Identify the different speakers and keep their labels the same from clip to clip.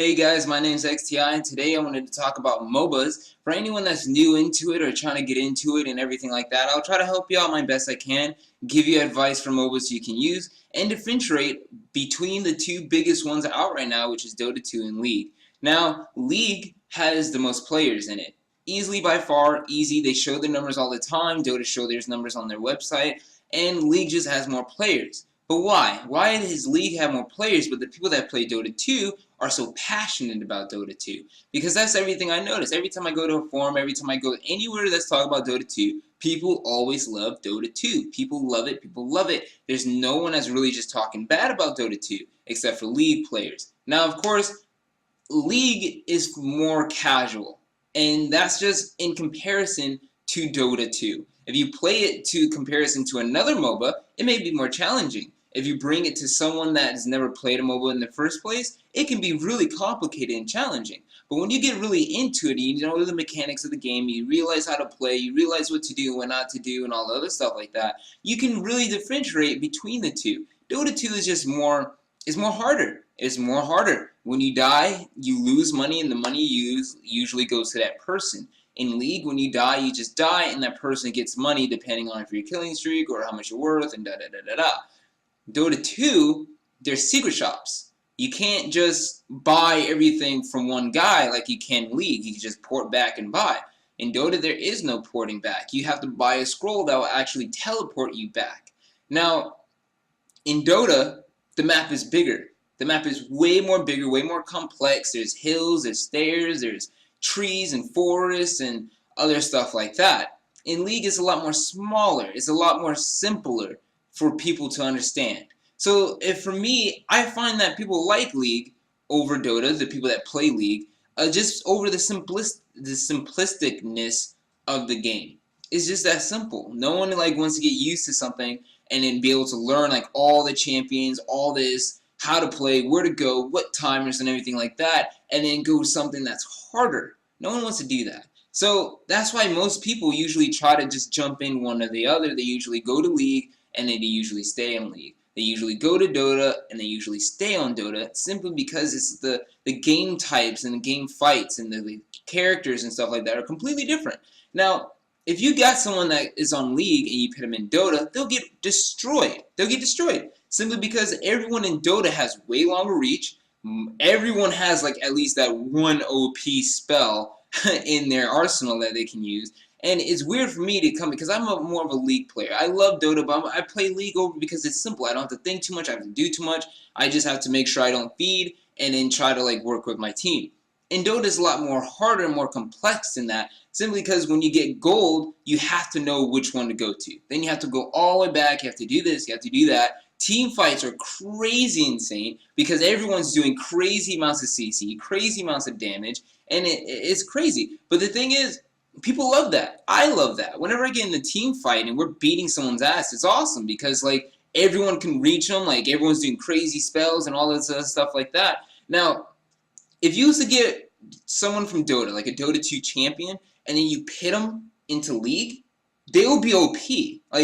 Speaker 1: Hey guys, my name's XTI and today I wanted to talk about MOBAs. For anyone that's new into it or trying to get into it and everything like that, I'll try to help you out my best I can, give you advice for MOBAs you can use, and differentiate between the two biggest ones out right now, which is Dota 2 and League. Now, League has the most players in it. Easily by far, easy. They show their numbers all the time. Dota show their numbers on their website, and League just has more players. But why? Why does League have more players, but the people that play Dota 2 are so passionate about Dota 2? Because that's everything I notice. Every time I go to a forum, every time I go anywhere that's talking about Dota 2, people always love Dota 2. People love it. People love it. There's no one that's really just talking bad about Dota 2, except for League players. Now, of course, League is more casual, and that's just in comparison to Dota 2. If you play it to comparison to another MOBA, it may be more challenging. If you bring it to someone that has never played a MOBA in the first place, it can be really complicated and challenging. But when you get really into it, you know the mechanics of the game, you realize how to play, you realize what to do and what not to do and all the other stuff like that, you can really differentiate between the two. Dota 2 is just more, it's more harder. It's more harder. When you die, you lose money and the money you use usually goes to that person. In League, when you die, you just die and that person gets money depending on if you're a killing streak or how much you're worth and da-da-da-da-da. Dota 2, there's secret shops. You can't just buy everything from one guy like you can in League. You can just port back and buy. In Dota, there is no porting back. You have to buy a scroll that will actually teleport you back. Now, in Dota, the map is bigger. The map is way more bigger, way more complex. There's hills, there's stairs, there's trees and forests and other stuff like that. In League, it's a lot more smaller. It's a lot more simpler for people to understand. So if for me, I find that people like League over Dota, the people that play League, just over the simplisticness of the game. It's just that simple. No one wants to get used to something and then be able to learn all the champions, all this, how to play, where to go, what timers and everything like that, and then go something that's harder. No one wants to do that. So that's why most people usually try to just jump in one or the other. They usually go to League and they usually stay in League. They usually go to Dota and they usually stay on Dota simply because it's the game types and the game fights and the characters and stuff like that are completely different. Now, if you got someone that is on League and you put them in Dota, they'll get destroyed. They'll get destroyed simply because everyone in Dota has way longer reach. Everyone has at least that one OP spell in their arsenal that they can use. And it's weird for me to come because I'm more of a League player. I love Dota, but I play League over because it's simple. I don't have to think too much. I don't have to do too much. I just have to make sure I don't feed and then try to work with my team. And Dota is a lot more harder and more complex than that, simply because when you get gold, you have to know which one to go to. Then you have to go all the way back. You have to do this. You have to do that. Team fights are crazy insane because everyone's doing crazy amounts of CC, crazy amounts of damage, and it's crazy. But the thing is, people love that. I love that. Whenever I get in the team fight and we're beating someone's ass, it's awesome because everyone can reach them. Everyone's doing crazy spells and all this other stuff like that. Now, if you used to get someone from Dota, like a Dota 2 champion, and then you pit them into League, they will be OP.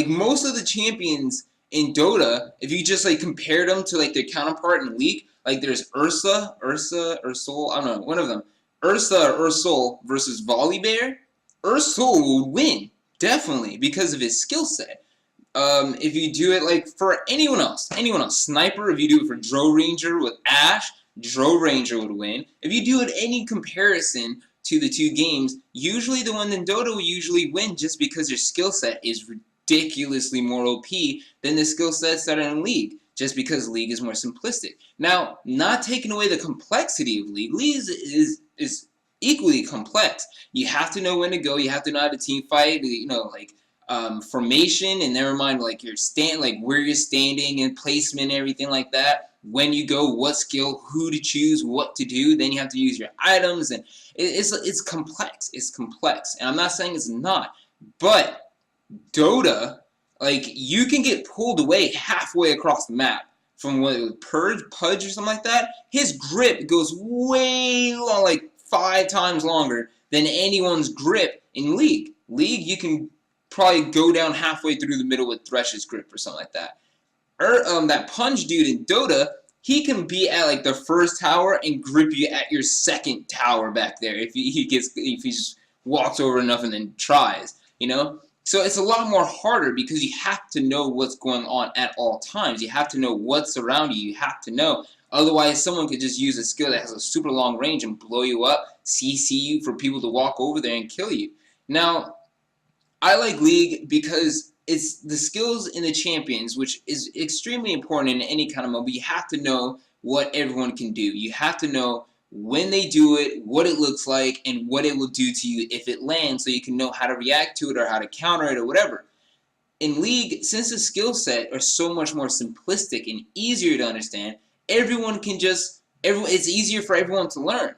Speaker 1: Most of the champions in Dota, if you just compared them to their counterpart in League, there's Ursula, Ursol, I don't know, one of them. Ursa or Ursol versus Volibear. Ursol would win, definitely, because of his skill set. If you do it for anyone else, Sniper, if you do it for Dro Ranger with Ashe, Dro Ranger would win. If you do it any comparison to the two games, usually the one in Dota will usually win just because their skill set is ridiculously more OP than the skill sets that are in League, just because League is more simplistic. Now, not taking away the complexity of League, League is equally complex. You have to know when to go. You have to know how to team fight. Formation, and never mind your where you're standing and placement and everything like that. When you go, what skill, who to choose, what to do. Then you have to use your items, and it's complex. It's complex, and I'm not saying it's not, but Dota, you can get pulled away halfway across the map from Pudge or something like that. His grip goes way long, 5 times longer than anyone's grip in League. League, you can probably go down halfway through the middle with Thresh's grip or something like that. That Punch dude in Dota, he can be at like the first tower and grip you at your second tower back there if he just walks over enough and then tries, you know? So it's a lot more harder because you have to know what's going on at all times. You have to know what's around you. You have to know. Otherwise, someone could just use a skill that has a super long range and blow you up, CC you for people to walk over there and kill you. Now, I like League because it's the skills in the champions, which is extremely important in any kind of mode, but you have to know what everyone can do. You have to know when they do it, what it looks like, and what it will do to you if it lands, so you can know how to react to it or how to counter it or whatever. In League, since the skill set are so much more simplistic and easier to understand, everyone can just, it's easier for everyone to learn.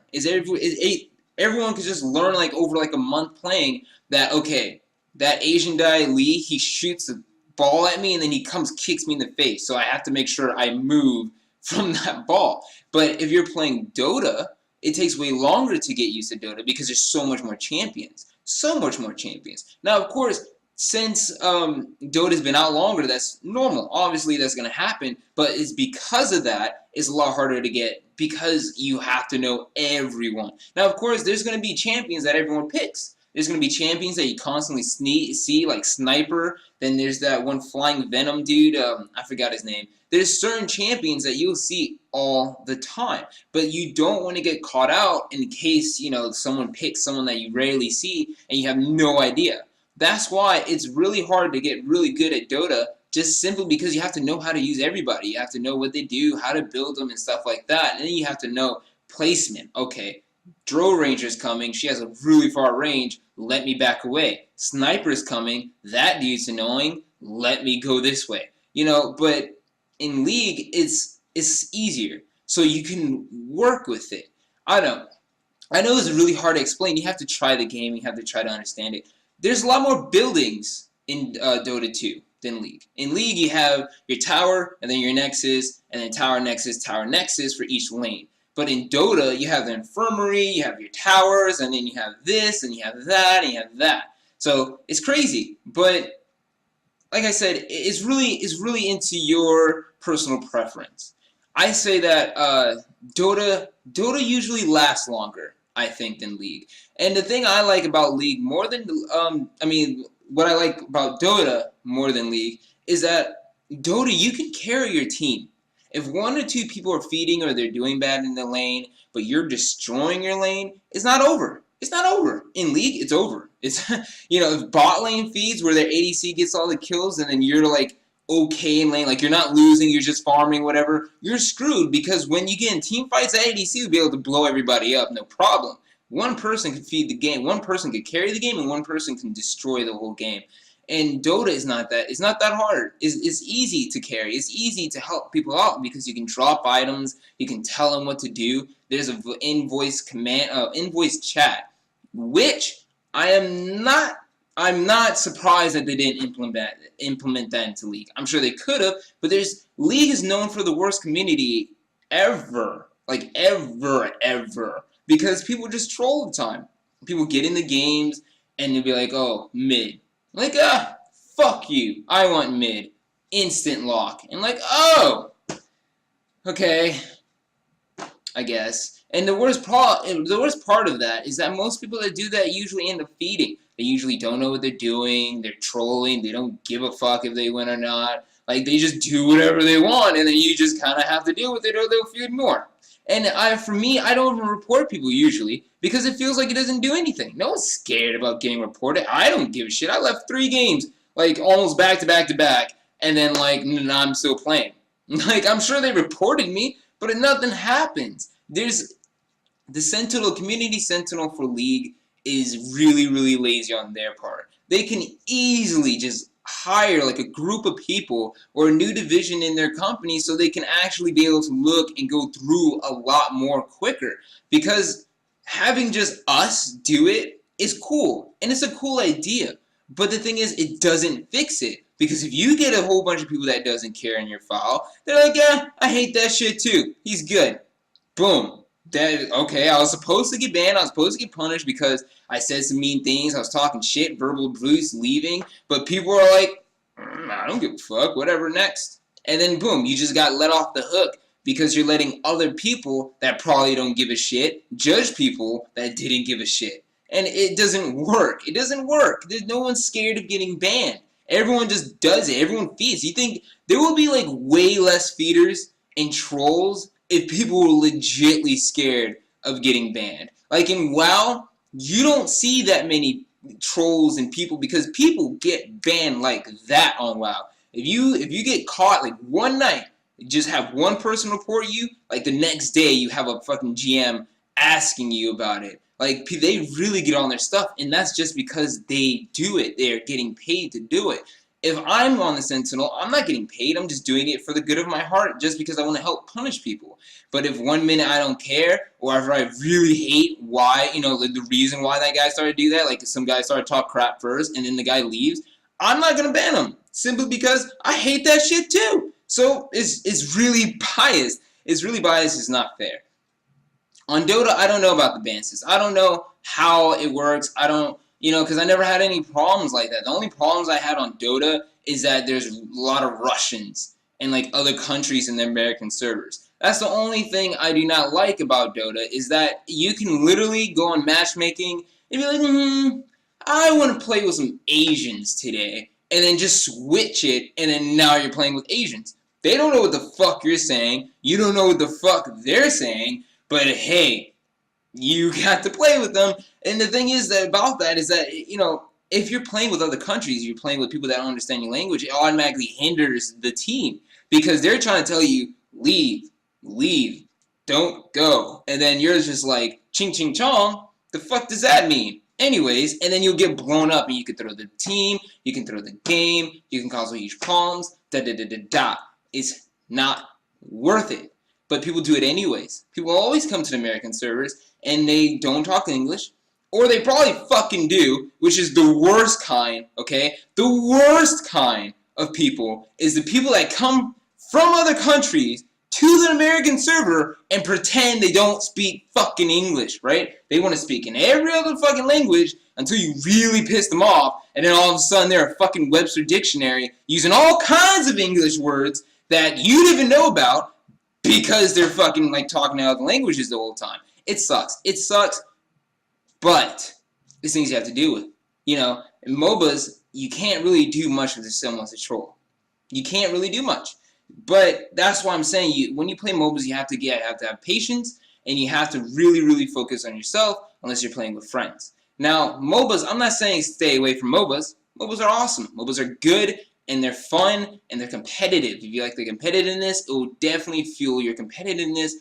Speaker 1: Everyone can just learn like over like a month playing that, okay, that Asian guy, Lee, he shoots the ball at me and then he comes kicks me in the face. So I have to make sure I move from that ball. But if you're playing Dota, it takes way longer to get used to Dota because there's so much more champions. So much more champions. Now, of course, since Dota's been out longer, that's normal. Obviously, that's going to happen. But it's because of that, it's a lot harder to get because you have to know everyone. Now, of course, there's going to be champions that everyone picks. There's going to be champions that you constantly see, like Sniper. Then there's that one Flying Venom dude. I forgot his name. There's certain champions that you'll see all the time. But you don't want to get caught out in case, you know, someone picks someone that you rarely see and you have no idea. That's why it's really hard to get really good at Dota, just simply because you have to know how to use everybody. You have to know what they do, how to build them, and stuff like that. And then you have to know placement. Okay, Drow Ranger's coming. She has a really far range. Let me back away. Sniper's coming. That dude's annoying. Let me go this way. You know, but in League, it's easier. So you can work with it. I know it's really hard to explain. You have to try the game. You have to try to understand it. There's a lot more buildings in Dota 2 than League. In League, you have your tower, and then your nexus, and then tower, nexus for each lane. But in Dota, you have the infirmary, you have your towers, and then you have this, and you have that, and you have that. So it's crazy. But like I said, it's really into your personal preference. I say that Dota usually lasts longer, I think, than League. And the thing I like about League more than, what I like about Dota more than League is that Dota, you can carry your team. If one or two people are feeding or they're doing bad in the lane, but you're destroying your lane, it's not over. It's not over. In League, it's over. It's, you know, if bot lane feeds where their ADC gets all the kills and then you're like okay in lane, like you're not losing, you're just farming, whatever, you're screwed because when you get in team fights, that ADC will be able to blow everybody up, no problem. One person can feed the game, one person can carry the game, and one person can destroy the whole game. And Dota is not that. It's not that hard. It's easy to carry. It's easy to help people out because you can drop items. You can tell them what to do. There's a in-voice command, in-voice chat, which I'm not surprised that they didn't implement that into League. I'm sure they could have, but League is known for the worst community ever, like ever, because people just troll all the time. People get in the games and they'll be like, oh, mid. Like, fuck you. I want mid. Instant lock. And like, oh, okay, I guess. And the worst part of that is that most people that do that usually end up feeding. They usually don't know what they're doing. They're trolling. They don't give a fuck if they win or not. Like, they just do whatever they want, and then you just kind of have to deal with it or they'll feed more. And for me, I don't even report people usually because it feels like it doesn't do anything. No one's scared about getting reported. I don't give a shit. I left 3 games, like, almost back to back, and then, like, I'm still playing. Like, I'm sure they reported me, but nothing happens. There's the Sentinel, Community Sentinel for League is really lazy on their part. They can easily just hire like a group of people or a new division in their company so they can actually be able to look and go through a lot more quicker, because having just us do it is cool and it's a cool idea, but the thing is it doesn't fix it, because if you get a whole bunch of people that doesn't care in your file, they're like, yeah, I hate that shit too, he's good, boom. Okay, I was supposed to get banned, I was supposed to get punished because I said some mean things, I was talking shit, verbal abuse, leaving, but people are like, I don't give a fuck, whatever, next. And then boom, you just got let off the hook because you're letting other people that probably don't give a shit judge people that didn't give a shit. And it doesn't work. It doesn't work. There's no one's scared of getting banned. Everyone just does it. Everyone feeds. You think there will be like way less feeders and trolls if people were legitly scared of getting banned? Like in WoW, you don't see that many trolls and people because people get banned like that on WoW. If you get caught like one night, just have one person report you, like the next day you have a fucking GM asking you about it. Like, they really get on their stuff, and that's just because they do it. They're getting paid to do it. If I'm on the Sentinel, I'm not getting paid. I'm just doing it for the good of my heart, just because I want to help punish people. But if one minute I don't care, or if I really hate why, the reason why that guy started to do that, like some guy started to talk crap first, and then the guy leaves, I'm not going to ban him, simply because I hate that shit too. So, it's really biased. It's really biased. It's not fair. On Dota, I don't know about the ban system. I don't know how it works. I don't, because I never had any problems like that. The only problems I had on Dota is that there's a lot of Russians and like other countries in the American servers. That's the only thing I do not like about Dota, is that you can literally go on matchmaking and be like, I want to play with some Asians today, and then just switch it, and then now you're playing with Asians. They don't know what the fuck you're saying. You don't know what the fuck they're saying. But hey, you got to play with them. And the thing is that about that is that, if you're playing with other countries, you're playing with people that don't understand your language, it automatically hinders the team. Because they're trying to tell you, leave, don't go. And then you're just like, ching ching chong, the fuck does that mean? Anyways, and then you'll get blown up and you can throw the team, you can throw the game, you can cause huge problems, da-da-da-da-da. It's not worth it. But people do it anyways. People always come to the American servers and they don't talk English, or they probably fucking do, which is the worst kind, okay? The worst kind of people is the people that come from other countries to the American server and pretend they don't speak fucking English, right? They want to speak in every other fucking language until you really piss them off, and then all of a sudden they're a fucking Webster dictionary using all kinds of English words that you didn't even know about, because they're fucking like talking out the languages the whole time. It sucks. It sucks, but it's things you have to deal with. In MOBAs, you can't really do much with someone as a troll. You can't really do much. But that's why I'm saying, when you play MOBAs, you have to have patience, and you have to really, really focus on yourself, unless you're playing with friends. Now, MOBAs, I'm not saying stay away from MOBAs. MOBAs are awesome. MOBAs are good, and they're fun, and they're competitive. If you like the competitiveness, it will definitely fuel your competitiveness,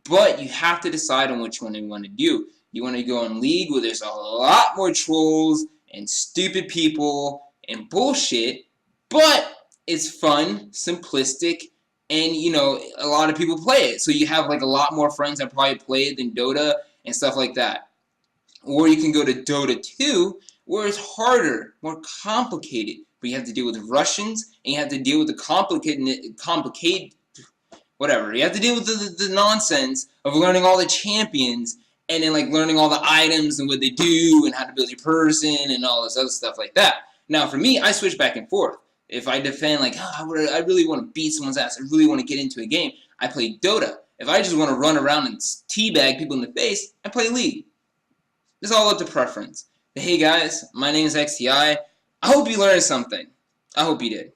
Speaker 1: but you have to decide on which one you want to do. You want to go in League where there's a lot more trolls and stupid people and bullshit, but it's fun, simplistic, and, a lot of people play it. So you have, like, a lot more friends that probably play it than Dota and stuff like that. Or you can go to Dota 2, where it's harder, more complicated. But you have to deal with Russians, and you have to deal with the complicated, whatever. You have to deal with the nonsense of learning all the champions, and then like learning all the items and what they do, and how to build your person, and all this other stuff like that. Now, for me, I switch back and forth. If I defend, like, I really want to beat someone's ass, I really want to get into a game, I play Dota. If I just want to run around and teabag people in the face, I play League. It's all up to preference. But hey guys, my name is Xti. I hope you learned something. I hope you did.